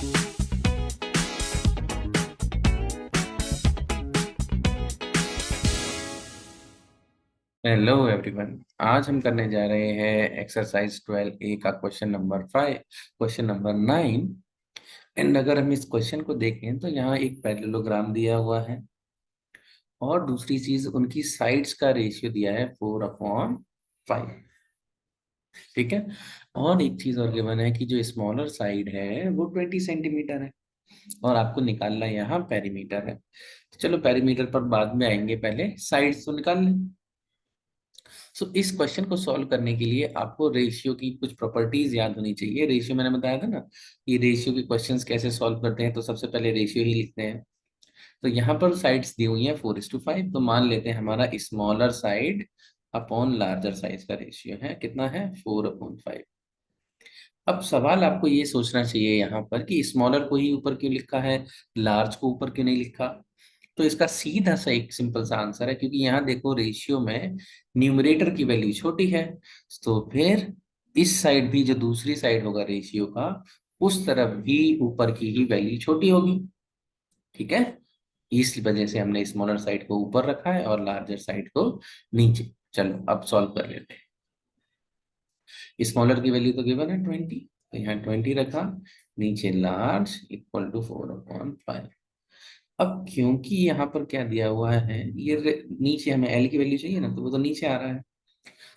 Hello everyone. आज हम करने जा रहे हैं एक्सरसाइज 12A का question number 5, question number 9। And अगर हम इस क्वेश्चन को देखें तो यहाँ एक पैरेललोग्राम दिया हुआ है और दूसरी चीज उनकी साइड्स का रेशियो दिया है 4/5। ठीक है। और एक चीज और गिवन है कि जो स्मॉलर साइड है वो 20 सेंटीमीटर है और आपको निकालना यहाँ पेरीमीटर है। तो चलो पेरीमीटर पर बाद में आएंगे, पहले साइड्स तो निकाल लें। इस क्वेश्चन को सॉल्व करने के लिए आपको रेशियो की कुछ प्रॉपर्टीज याद होनी चाहिए। रेशियो मैंने बताया था ना कि रेशियो के क्वेश्चंस कैसे सॉल्व करते हैं, तो सबसे पहले रेशियो ही लिखते हैं। तो यहाँ पर साइड्स दी हुई हैं 4:5, तो मान लेते हैं हमारा smaller side upon larger size का रेशियो है, कितना है 4/5। अब सवाल आपको ये सोचना चाहिए यहाँ पर कि स्मॉलर को ही ऊपर क्यों लिखा है, लार्ज को ऊपर क्यों नहीं लिखा। तो इसका सीधा सा एक सिंपल सा आंसर है, क्योंकि यहाँ देखो रेशियो में न्यूमरेटर की वैल्यू छोटी है, तो फिर इस साइड भी जो दूसरी साइड होगा रेशियो का, उस तरफ भी ऊपर की ही वैल्यू छोटी होगी। ठीक है। इस वजह से हमने स्मॉलर साइड को ऊपर रखा है और लार्जर साइड को नीचे। चलो अब सॉल्व कर लेते हैं। स्मॉलर की वैल्यू तो गिवन है 20, तो यहाँ 20 रखा, नीचे लार्ज इक्वल टू 4/5। अब क्योंकि यहाँ पर क्या दिया हुआ है, नीचे हमें एल की वैल्यू चाहिए ना, तो वो तो नीचे आ रहा है।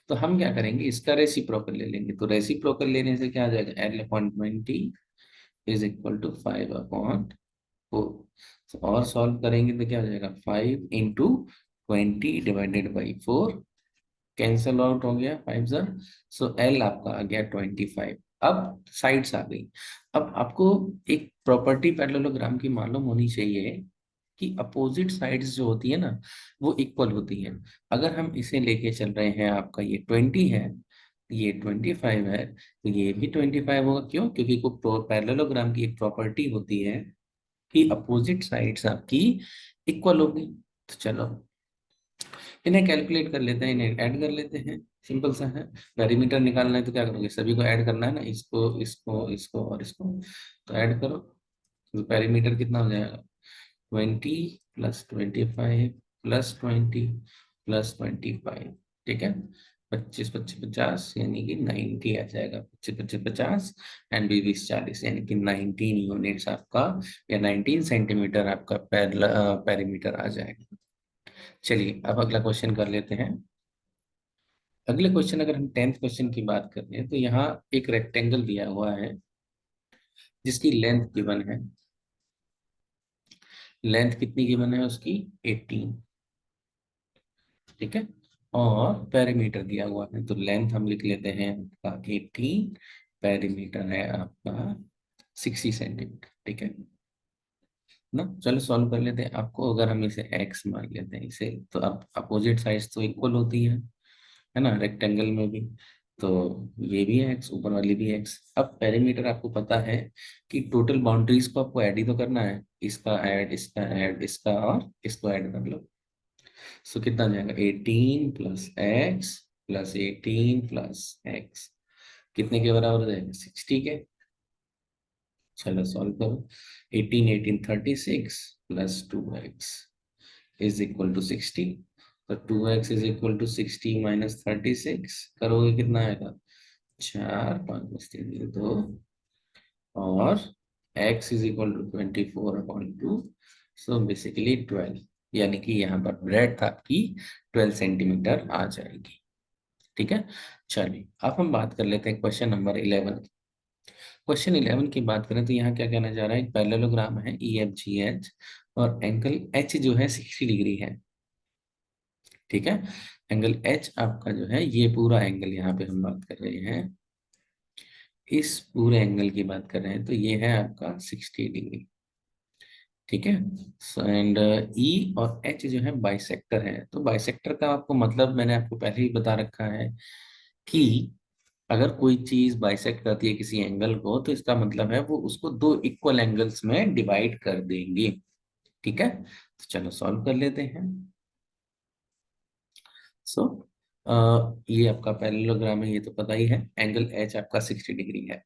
तो हम क्या करेंगे, इसका रेसिप्रोकल ले लेंगे। तो रेसिप्रोकल लेने से क्या आ जाएगा, L/20 इज इक्वल टू 5/4। और सॉल्व करेंगे तो क्या हो जाएगा, 5 × 20 / 4, कैंसल आउट हो गया 5 सर। एल आपका आ गया 25। अब साइड्स आ गई। अब आपको एक प्रॉपर्टी पैरेललोग्राम की मालूम होनी चाहिए कि अपोजिट साइड्स जो होती है ना, वो इक्वल होती है। अगर हम इसे लेके चल रहे हैं, आपका ये 20 है, ये 25 है, तो ये भी 25 होगा। क्यों? क्योंकि को पैरेललोग्राम की एक प्रॉपर्टी होती है कि अपोजिट साइड्स आपकी इक्वल होगी। तो चलो इन्हें कैलकुलेट कर लेते हैं, इन्हें ऐड कर लेते हैं। सिंपल सा है। पेरीमीटर निकालना है तो क्या करोगे, सभी को ऐड करना है ना, इसको इसको इसको और इसको। तो ऐड करो, तो पेरीमीटर कितना हो जाएगा, 20 + 25 + 20 + 25। ठीक है। 25 × 25 = 50, यानी कि 90 आ जाएगा। 25 × 50 एंड 20 × 40 यानी कि 19 यूनिट्स आपका, या 19 सेंटीमीटर आपका पेरीमीटर आ जाएगा। चलिए अब अगला क्वेश्चन कर लेते हैं। अगले क्वेश्चन, अगर हम 10th क्वेश्चन की बात करते हैं, तो यहाँ एक रेक्टेंगल दिया हुआ है जिसकी लेंथ गिवन है। लेंथ कितनी गिवन है उसकी, 18। ठीक है। और पेरीमीटर दिया हुआ है, तो लेंथ हम लिख लेते हैं आपका 18, पेरीमीटर है आपका 60 सेंटीमीटर। ठीक है ना। चलो सॉल्व कर लेते हैं। आपको अगर हम इसे x मान लेते हैं इसे, तो अब अपोजिट साइड्स तो इक्वल होती है ना, रेक्टेंगल में भी। तो ये भी है x, ऊपर वाली भी x। अब पेरीमीटर आपको पता है कि टोटल बाउंड्रीज को आपको ऐड ही तो करना है, इसका ऐड, इसका ऐड, इसका, और इसको ऐड कर लो। कितना आ जाएगा, 18 + x + 18 + x, कितने के बराबर हो जाएगा, 60 के। चलो सॉल्व करो। 18 18 36 + 2x इज इक्वल टू 60। तो 2x इज इक्वल टू 60 - 36 करोगे कितना आएगा, 4 5 3 2, और x is equal to 24/2। Basically 12, यानी कि यहाँ पर ब्रेड्थ आपकी 12 सेंटीमीटर आ जाएगी। ठीक है। चलिए अब हम बात कर लेते हैं क्वेश्चन नंबर 11। क्वेश्चन 11 की बात करें तो यहाँ क्या कहना जा रहा है, एक पैरेललोग्राम है EFGH और एंगल H जो है 60 डिग्री है। ठीक है। एंगल H आपका जो है, ये पूरा एंगल यहाँ पे हम बात कर रहे हैं, इस पूरे एंगल की बात कर रहे हैं, तो ये है आपका 60 डिग्री। ठीक है। एंड E और H जो है बाइसेक्टर है। तो बाइसेक्टर का आपको मतलब मैंने आपको पहले ही बता रखा है कि अगर कोई चीज बाइसेक्ट करती है किसी एंगल को, तो इसका मतलब है वो उसको दो इक्वल एंगल्स में डिवाइड कर देंगे। ठीक है। तो चलो सॉल्व कर लेते हैं। सो ये आपका पैरेललोग्राम है, ये तो पता ही है। एंगल H आपका 60 डिग्री है।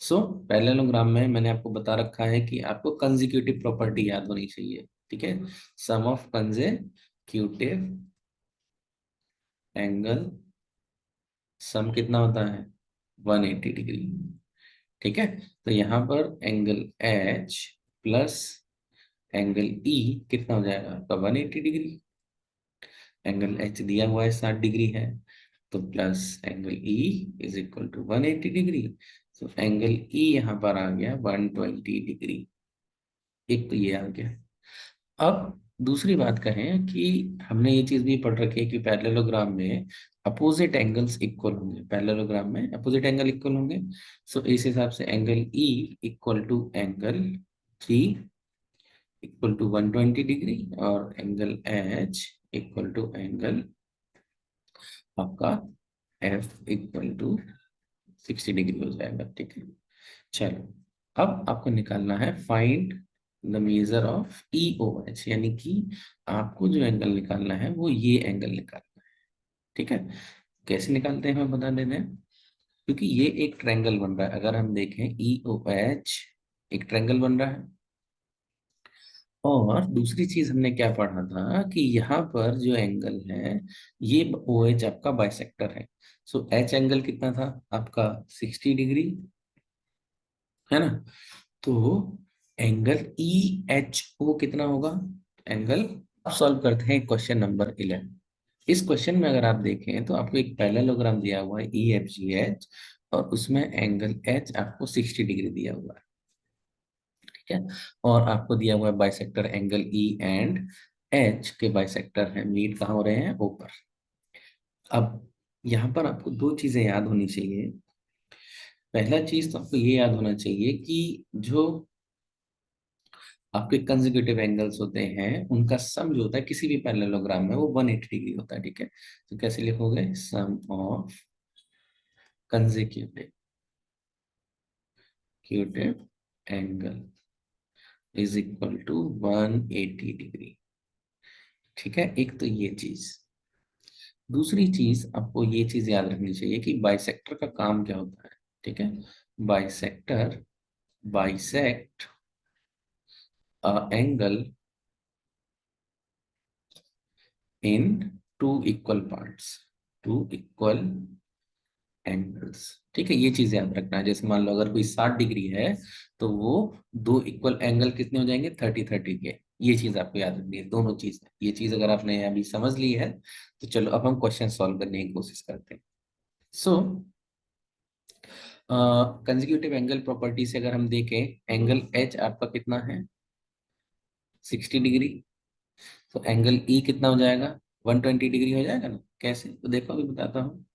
सो पैरेललोग्राम में मैंने आपको बता रखा है कि आपको कंसेक्यूटिव प्रॉपर्टी याद होनी चाहिए, ठीक है। सम ऑफ कंसेक्यूटिव एंगल, सम कितना होता है 180 डिग्री, ठीक है। तो यहाँ पर एंगल एच प्लस एंगल ई कितना हो जाएगा आपका 180 डिग्री। एंगल एच दिया हुआ है 60 डिग्री है, तो plus angle E is equal to 180 degree. तो एंगल ई यहाँ पर आ गया 120 डिग्री। एक तो ये आ गया। अब दूसरी बात करें कि हमने ये चीज भी पढ़ रखी है कि पैरेललोग्राम में अपोजिट एंगल्स इक्वल होंगे, पैरेललोग्राम में अपोजिट एंगल इक्वल होंगे। सो इस हिसाब से angle E equal to angle three equal to 120 degree, और angle H equal to angle आपका एफ इक्वल टू 60 डिग्री हो जाएगा, ठीक है। चलो, अब आपको निकालना है find the measure of E O H, यानी कि आपको जो एंगल निकालना है वो ये एंगल निकालना है, ठीक है। कैसे निकालते हैं हम बता देते हैं। क्योंकि ये एक ट्रायंगल बन रहा है, अगर हम देखें ई ओ एच एक ट्रायंगल बन रहा है। और दूसरी चीज हमने क्या पढ़ा था कि यहाँ पर जो एंगल है ये ओ एच आपका बाइसेक्टर है। सो एच एंगल कितना था आपका 60 डिग्री, है ना। तो एंगल ई एच ओ कितना होगा एंगल। अब सॉल्व करते हैं क्वेश्चन नंबर 11। इस क्वेश्चन में अगर आप देखें तो आपको एक पैरेललोग्राम दिया हुआ है ई एफ जी एच, और उसमें एंगल एच आपको 60 डिग्री दिया हुआ है, ठीक है। और आपको दिया हुआ है bisector angle E and H के बाइसेक्टर है, मीट कहाँ हो रहे हैं ऊपर। अब यहाँ पर आपको दो चीजें याद होनी चाहिए। पहला चीज तो आपको ये याद होना चाहिए कि जो आपके कंसेक्यूटिव एंगल्स होते हैं उनका सम जो होता है किसी भी पैरेललोग्राम में वो 180 डिग्री होता है, ठीक है। तो कैसे लिखोगे, sum of consecutive angle is equal to 180 degree, ठीक है। एक तो ये चीज। दूसरी चीज आपको ये चीज याद रखनी चाहिए कि बाइसेक्टर का काम क्या होता है, ठीक है। Bisector bisect angle in two equal parts, two equal angles, ठीक है। ये चीज याद रखना है। जैसे मान लो अगर कोई 60 डिग्री है तो वो दो इक्वल एंगल कितने हो जाएंगे 30-30 के। ये चीज आपको याद रखनी है, दोनों चीज। ये चीज अगर आपने अभी समझ ली है तो चलो अब हम क्वेश्चन सॉल्व करने की कोशिश करते हैं। सो कंसेक्यूटिव एंगल प्रॉपर्टी से अगर हम देखें, एंगल एच आपका कितना है 60 डिग्री। तो एंगल ई कितना हो जाएगा 120 डिग्री हो जाएगा ना। कैसे, तो देखो अभी बताता हूँ।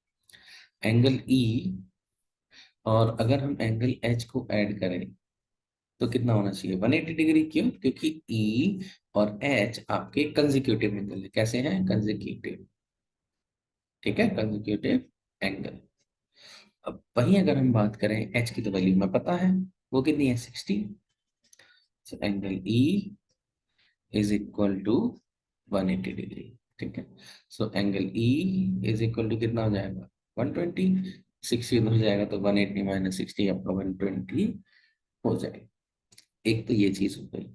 एंगल ई और अगर हम एंगल एच को ऐड करें तो कितना होना चाहिए 180 डिग्री। क्यों, क्योंकि ई और एच आपके कंसेक्यूटिव एंगल है। कैसे हैं कंसेक्यूटिव, ठीक है, कंसेक्यूटिव एंगल। अब वहीं अगर हम बात करें एच की तो वैल्यू हमें पता है, वो कितनी है 60। So angle E is equal to 180 degree, ठीक है। So angle E is equal to कितना हो जाएगा 120, 60 हो जाएगा तो 180 माइनस 60 आपका 120 हो जाएगा। एक तो ये चीज हो गई।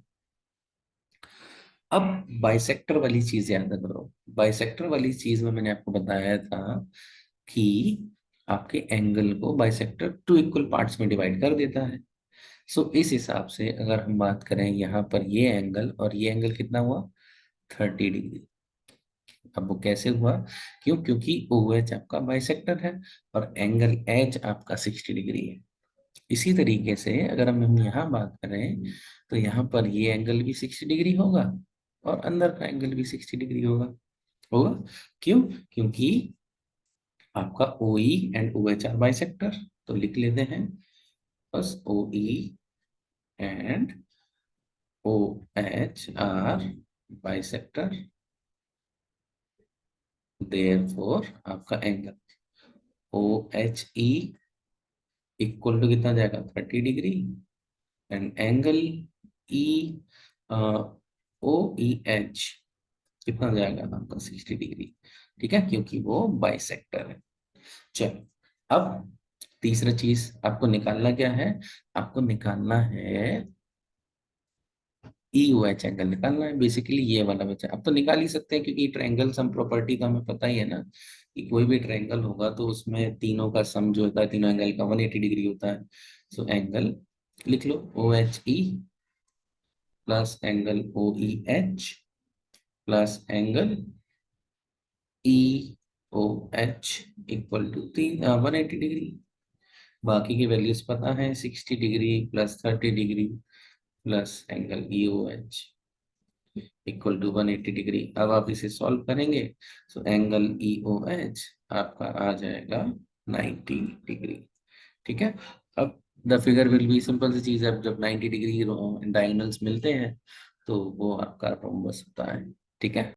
अब बाइसेक्टर वाली चीज याद करो। बाइसेक्टर वाली चीज में मैंने आपको बताया था कि आपके एंगल को बाइसेक्टर टू इक्वल पार्ट्स में डिवाइड कर देता है। सो इस हिसाब से अगर हम बात करें यहाँ पर ये एंगल और ये एंगल कितना हुआ 30 डिग्री। अब वो कैसे हुआ, क्यों, क्योंकि ओ एच आपका बाइसेक्टर है और एंगल एच आपका 60 डिग्री है। इसी तरीके से अगर हम यहाँ बात करें तो यहाँ पर ये एंगल भी 60 डिग्री होगा और अंदर का एंगल भी 60 डिग्री होगा। होगा क्यों, क्योंकि आपका O E and O H are bisector. तो लिख लेते हैं बस O E and O H are bisector, therefore आपका angle O H E equal to कितना जाएगा 30 degree and angle E O E H कितना जाएगा आपका 60 डिग्री, ठीक है, क्योंकि वो बाइसेक्टर है। चलो, अब तीसरा चीज आपको निकालना क्या है, आपको निकालना है ई ओ एच एंगल निकालना है, बेसिकली ये वाला बचा। अब तो निकाल ही सकते हैं क्योंकि ट्रायंगल सम प्रॉपर्टी का हमें पता ही है ना, कि कोई भी ट्रायंगल होगा तो उसमें तीनों का सम जो होता है, तीनों एंगल का 180 डिग्री होता है। सो एंगल लिख लो O H E plus angle O E H plus angle E O H equal to 180 degree. बाकी की वैल्यूज पता है, 60 degree plus 30 degree plus angle E O H equal to 180 degree. अब आप इसे सॉल्व करेंगे तो एंगल ई ओ एच आपका आ जाएगा 90 डिग्री। ठीक है। अब the figure will be, simple सी चीज है, अब जब 90 डिग्री डायगोनल्स मिलते हैं तो वो आपका रोम्बस होता है। ठीक है।